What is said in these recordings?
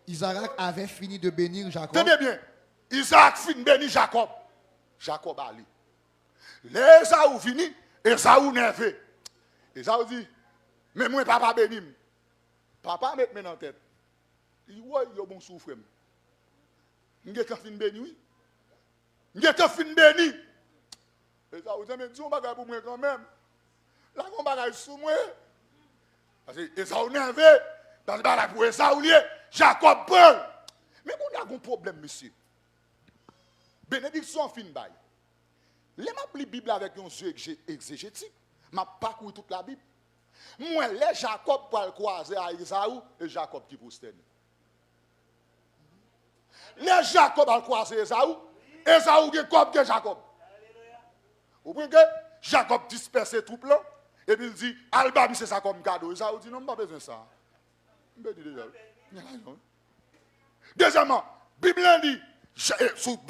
Isaac avait fini de bénir Jacob. Tenez bien. Isaac finit bénir Jacob. Jacob a allé. Les Esaou fini, Esaou nerveux. Esaou dit, mais moi papa béni. Papa met dans la tête. Il dit, ouais, il y a bon souffre. Je suis fin béni, oui. Je suis fin béni. Esaou dit, mais dis un bagage pour moi quand même. Là, on bagage sous moi. Parce que Esaou nerveux. Parce que bagage pour Esaou lié. Jacob prend. Mais on a un problème, monsieur. Bénédiction fin bail. Les m'a pris la Bible avec un yeux exégétique. M'a parcouru toute la Bible. Moi, les Jacob pour le croiser à Esaou et Jacob qui prosterne. Les Jacob pour le croiser à Esaou, Esaou qui est Jacob. Vous voyez que Jacob disperse tout là et puis il dit, Alba, c'est ça comme cadeau. Esaou dit, non, je n'ai pas besoin de ça. Deuxièmement, la Bible dit,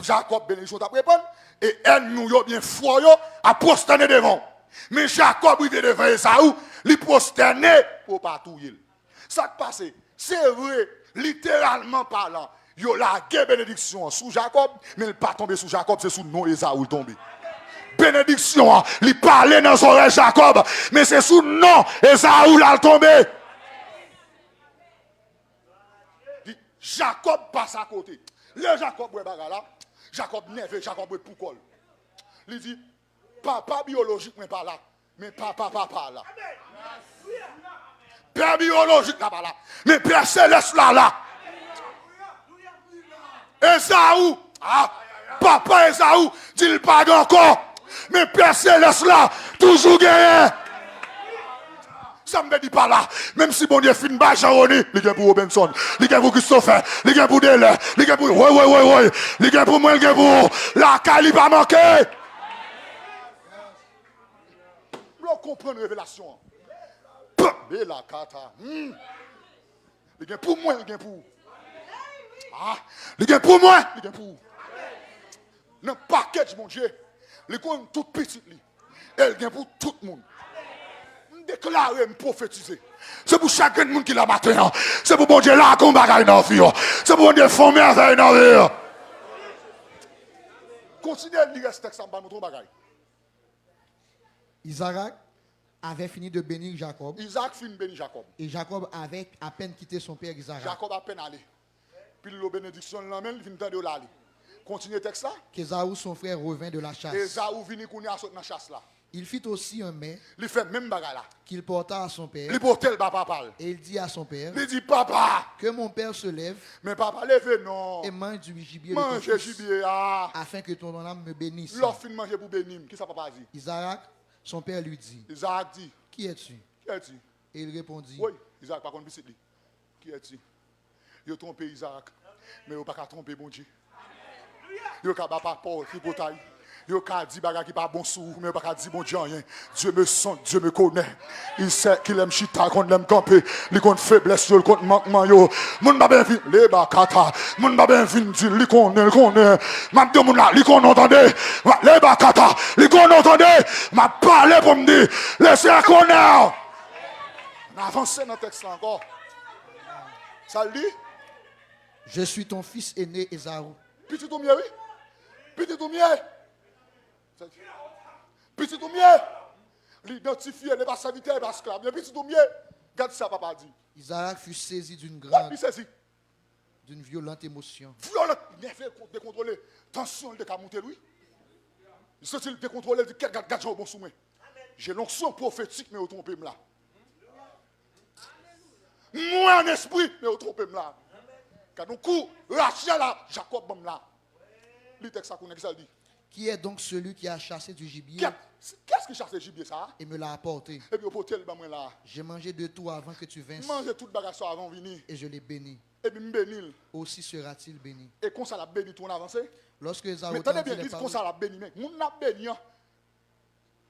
Jacob bénédiction t'a répondre et elle nous a bien foi à prosterner devant. Mais Jacob il était devant Esaou, il prosterné pour pas touiller. Ça qui passe, c'est vrai, littéralement parlant, il y a la bénédiction sous Jacob, mais il n'est pas tombé sous Jacob, c'est sous nom Esaou tombé. Bénédiction, il parlait dans son oreille Jacob, mais c'est sous nom Esaou là tombé. Jacob passe à côté. Le Jacob est là. Jacob nerveux, Jacob est pour col. Il dit, papa biologique n'est pas là, mais papa là. Père biologique n'est pas là, mais père céleste là. Esaou, papa Esaou, dit pas encore, mais père céleste là, toujours gagné. Ça me dit pas là. Même si bon Dieu fin bas Jean-Roni, il gagne pour Robinson, il gagne pour Christopher, il gagne pour Dele, il gagne pour ouais. Il gagne pour moi, il gagne pour la Cali pas manqué. Vous comprenez révélation. Et la kata. Il gagne pour moi, il gagne pour. Il gagne pour moi, il gagne pour. Dans package mon Dieu, il gagne tout petit li. Elle gagne pour tout le monde. Déclarer, me prophétiser. C'est pour chacun de monde qui l'a matin. C'est pour bon Dieu là qu'on bagaille dans la vie. C'est pour bon Dieu font merveille dans la vie. Continuez à lire ce texte en bas, notre bagaille. Isaac avait fini de bénir Jacob. Isaac finit de bénir Jacob. Et Jacob avait à peine quitté son père Isaac. Jacob a peine allé. Puis la bénédiction l'emmène, il vient de l'aller. Continuez le texte là. Qu'Ésaü, son frère, revint de la chasse. Ésaü vient qu'on a sauté dans la chasse là. Il fit aussi un mets Il fait même bagarre là. qu'il porta à son père. Il porte le papa. Et il dit à son père, Il dit papa. que mon père se lève Mais papa lève non. et mange du gibier, Mange gibier afin que ton âme me bénisse. L'offre fin manger pour bénir. Qui ça papa dit? Isaac, son père lui dit, Isaac dit. qui es-tu? Qui es-tu? Et il répondit, Oui, Isaac par contre petit. Qui es-tu? Il a trompé Isaac. Mais il n'a pas trompé bon Dieu. Il n'a pas papa qui potaille. Il a dit bagarre qui pas bon sou, mais il pas dit bon Dieu rien. Dieu me sent, Dieu me connaît. Il sait qu'il aime chita, qu'on aime camper, il compte faiblesse, il compte manquement yo. Mon ba ben fin, les bakata, mon ba ben fin dit, il connaît. M'a dit mon là, il connaît entendez. Les bakata, il connaît entendez. M'a parlé pour me dire, laissez la connaître. On avance dans le texte là encore. Ça le dit? je suis ton fils aîné Ésaü. Petit ou mieux, oui? Petit ou mieux? Petit ou mieux? L'identifier, il n'est pas serviteur, il n'est pas esclave. Mais petit ou mieux? Regarde ça, papa dit. Isaac fut saisi d'une violente émotion. Violente, nerveux, décontrôlé. Tension, il a monté lui. Il se dit décontrôlé, il dit regarde, j'ai bon sous moi. J'ai l'onction prophétique, mais au trompé là. Moi en esprit, mais au trompé là. Car donc, Rachel là, Jacob bon là. Le texte qu'on a dit. Qui est donc celui qui a chassé du gibier Qu'est-ce qui chasse le gibier ça? et me l'a apporté? Et puis au potel ben moi là. J'ai mangé de tout avant que tu vinsses. Manger toute bagarre ça avant venir. Et je l'ai béni. Et puis me bénir. Aussi sera-t-il béni. Et comme ça la béni tout en avancé. Lorsque Ésaü mais attendez bien, dit comme ça la béni mais moun la béni.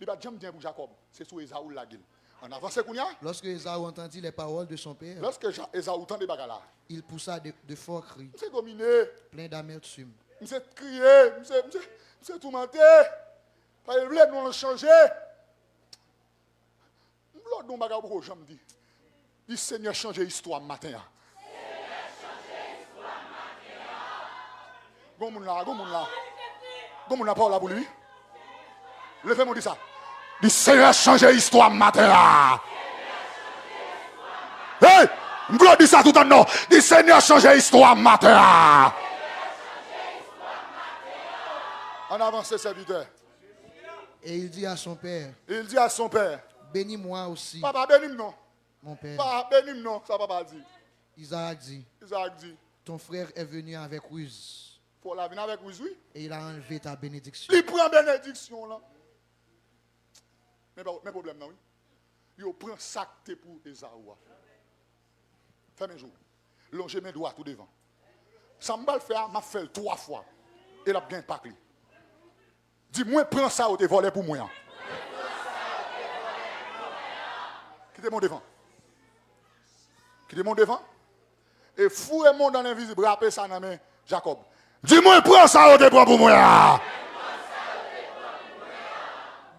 Il va jamais bien pour Jacob. C'est sur Ésaü la gueule. En avance qu'on y a. Lorsque Ésaü entendit les paroles de son père, lorsque Ésaü entendit bagarre là, il poussa de forts cris. C'est dominé. Plein d'amertume. M'sais crier, m'sais tourmenté. Pas il voulait nous changer. L'autre nous bagarre pour jamais dit. Le Seigneur change l'histoire matin. Gon moun là. Gon moun là, parole là pour lui. Levez-moi dit ça. Le Seigneur change l'histoire matin. Hey! Je dis ça tout en nom. Le Seigneur change l'histoire matin. En avance, serviteur. Et il dit à son père, Il dit à son père, bénis-moi aussi, papa, bénis-moi non. mon père. Papa, bénis-moi non. Ça papa dit. Isaac dit, Isaac dit, ton frère est venu avec ruse faut la venir avec vous, oui. et il a enlevé ta bénédiction. Il prend bénédiction là. Mais problème non, oui. Il prend sac pour Esaou. Fais mes jours. Longer mes doigts tout devant. Ça m'a fait, m'a fait 3 fois. Et il a bien pas clé. Dis-moi, prends ça ou te volé pour moi. Quittez mon devant. Quittez mon devant. Et fouez mon dans l'invisible. Rappelez ça dans main Jacob. Dis-moi, prends ça ou te prends pour moi.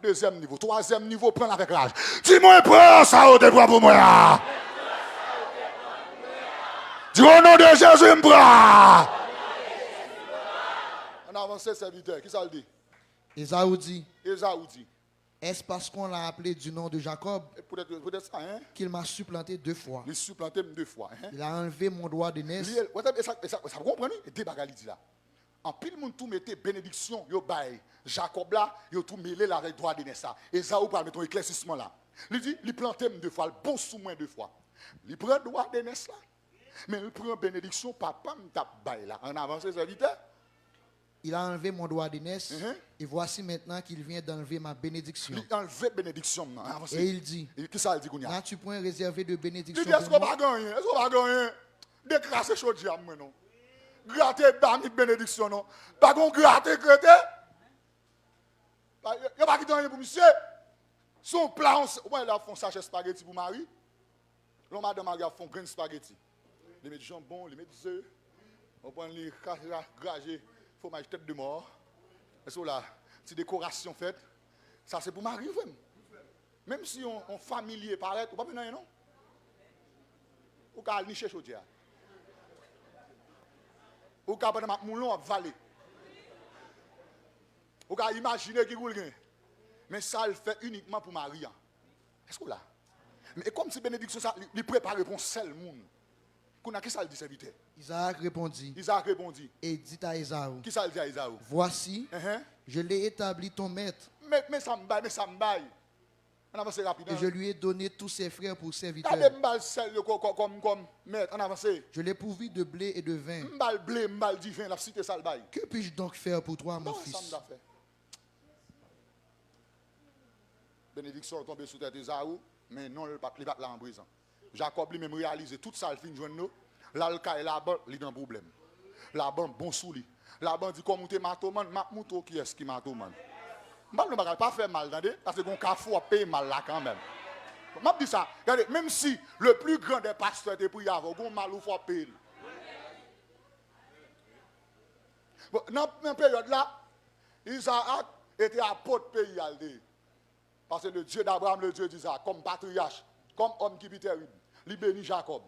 Deuxième niveau. Troisième niveau, prends avec rage. Dis-moi, prends ça ou te prends pour moi. Dis au nom de Jésus, me prends. On avance, serviteur. Qui ça le dit? Ésaü dit, Esaou dit. est-ce parce qu'on l'a appelé du nom de Jacob Peut-être ça, hein? qu'il m'a supplanté 2 fois? Il supplanté 2 fois. Hein? Il a enlevé mon droit de naissance. Ça vous comprenez? Et des bagages dit là. En pile, moun tout mette bénédiction, yo bail. Jacob là, yo tout mêlé là avec droit de naissance. Esaou parle mettre un éclaircissement là. Il dit, il planté 2 fois, le bon sous moins 2 fois. Il prend droit de naissance là. Mais il prend bénédiction, papa me tape bail là. En avance, serviteur. Il a enlevé mon droit de naissance. Et voici maintenant qu'il vient d'enlever ma bénédiction. Il a enlevé bénédiction. Et il dit, Qui ça dit qu'on y a? n'as-tu point réservé de bénédiction Il dit, est-ce qu'on pour va moi? gagner? Est-ce qu'on va gagner? Décrasser chaud diable, moi non. Gratter bami de bénédiction, non. Pas qu'on gratter, crété. Il n'y a pas qui donne rien pour monsieur. Son plat, ouais, là, font sachet spaghetti pour Marie. L'homme madame a font grain spaghetti. Les mettent jambon, les mettent œufs. On prend les gragés, fromage tête de mort. Et ça là, c'est décoration faite. Ça c'est pour Marie, vraiment. Même si on familier paraît, ou pas bien non. Ou ka al nicher chaudière. Ou ka pendant moulon à valer. Ou ka imaginer qui roule. Mais ça le fait uniquement pour Marie. Est-ce que là? Mais comme si bénédiction ça, il prépare pour seul monde. Qu'on a qui ça le dit serviteur? Isaac répondit. Isaac répondit. Et dit à Ésaü, Qui ça le dit à Esaou? voici, je l'ai établi ton maître. Mais ça me baille. On avance rapidement. Et je lui ai donné tous ses frères pour serviteurs. Regardez m'bal sel comme maître. On avance. Je l'ai pourvu de blé et de vin. M'bal blé, m'bal divin, la cité ça le bail. Que puis-je donc faire pour toi, mon Non, ça fils? me fait. Bénédiction est tombée sous tête d'Esaou, mais non, il pas là en prison. Jacob lui-même réalisé tout ça, il finit de joindre nous. Là, le cas est là-bas, il est un problème. Là-bas, bon sous lui. Là-bas, dit, comme tu es matoman, ma mouto qui est-ce qui matoman? Je ne vais pas faire mal, parce que mon cafou a payé mal là quand même. Je dis ça, regardez, même si le plus grand des pasteurs était prié avant, il mal ou faut payer. Dans cette période là, Isaac était apôtre pays. Parce que le Dieu d'Abraham, le Dieu d'Isaac, comme patriarche, comme homme qui vit terrible, il bénit Jacob.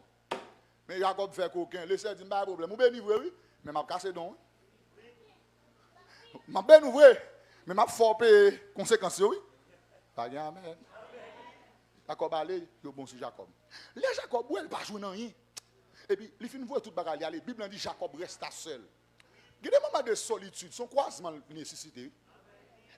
Mais Jacob fait qu'aucun. Laissez dire, pas de problème. Vous bénissez, oui, mais je vais casser donc. Je vais bénir, mais je vais faire payer conséquences, oui. Pas bien, amen. Jacob allait, il est bon sur Jacob. Les Jacob, il ne pas jouer dans rien. Et puis, il finit de voir tout le bagage. La Bible dit Jacob resta seul. Il y a des moments de solitude, son croisement de nécessité.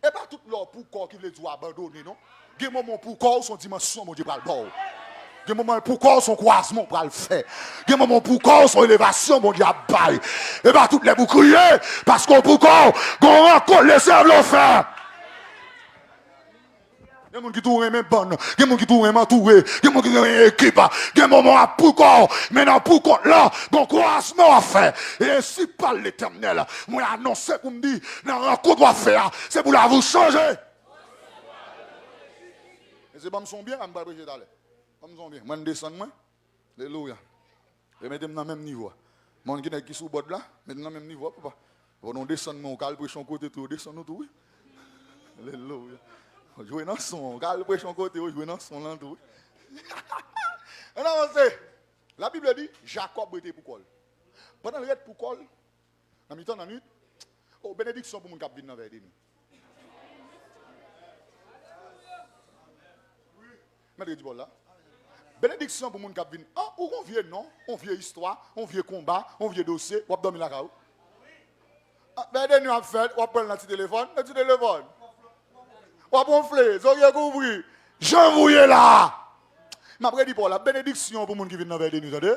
Et pas tout leur pour corps qui veut dire abandonner, non? Il y a des moments pour corps, son dimension, mon Dieu, pas le bord. Il y a des moments pour corps, son croisement, pour le faire. Il y a des moments pour corps, son élévation, mon Dieu, à bail. Et pas toutes les vous crier, parce qu'on pour corps, qu'on rencontre les serves le faire. Il y a des gens qui tournent même bonne, il y a des gens qui tournent même entouré, il y a des gens qui tournent équipe, il y a des moments à pour corps, maintenant pour corps là, bon croisement à faire. Et ainsi parle l'Éternel. Moi, annoncer pour me dire, dans la rencontre à faire, c'est pour la vous changer. Et c'est pas me son bien, je vais me prêcher d'aller. Pas me son bien. Moi, je descends, moi. Alléluia. Et mettez-moi dans le même niveau. Mon qui est sous le bord là, mettez-moi dans le même niveau, papa. On descend, on calme prêcher côté, tout, descend nous tout. Alléluia. Jouer dans son, calme prêcher côté, jouer dans son là tout. On avance. La Bible dit, Jacob était pour col. Pendant le reste pour col, dans le temps de la nuit, Oh, bénédiction pour mon cap vinn dans vers nous. Maître du bol là. Bénédiction pour mon cap vinn. Ah, ou on vient non, on vient histoire, on vient combat, on vient dossier, ou dormir la caou. Ah, vers des nuits à faire, ou prendre le téléphone, ou gonfler, so rien couvrir. Jean vouillé là. M'a dit pour la bénédiction pour mon qui vient dans vers nous, attendez.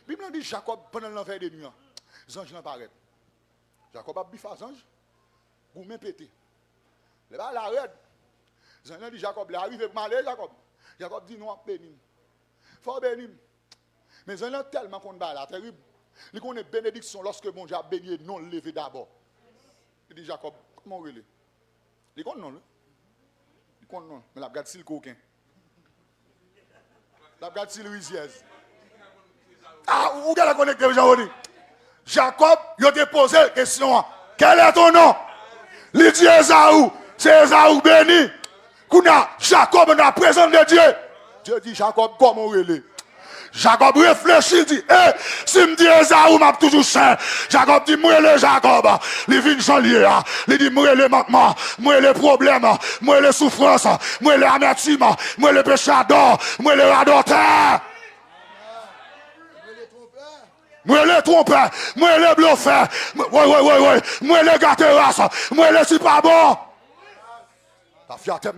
Bible dit Jacob pendant l'enfer des nuits. Zange n'apparaît. Jacob a biffa zange. Goumé pété. Le bas l'arrête. Zange dit Jacob, il arrive pour m'aller Jacob. Jacob dit non, béni. Faut béni. Mais zange tellement qu'on va là, terrible. Il connaît bénédiction lorsque bon Dieu a béni non levé d'abord. Il dit Jacob, comment on relève? Il connaît non. Il connaît non. Mais la garde s'il coquin. La garde s'il riziez. Ah, vous allez connecter Jean-Roni. Jacob, il a posé la question. Quel est ton nom? Il dit Esaü. C'est Esaü béni. Kouna, Jacob est la présence de Dieu. Dieu dit Jacob, comment on est? Jacob réfléchit, il dit, si me dit Esaü, m'a toujours cher. Jacob dit, moi le Jacob, il vient janvier, il dit, moi le manquement, moi le problème, moi le souffrance, moi le amertume, moi le péchador, moi le adultère. Moi le trompeur, moi le bluffeur, moi le gâteras, moi le si pas bon. La fierté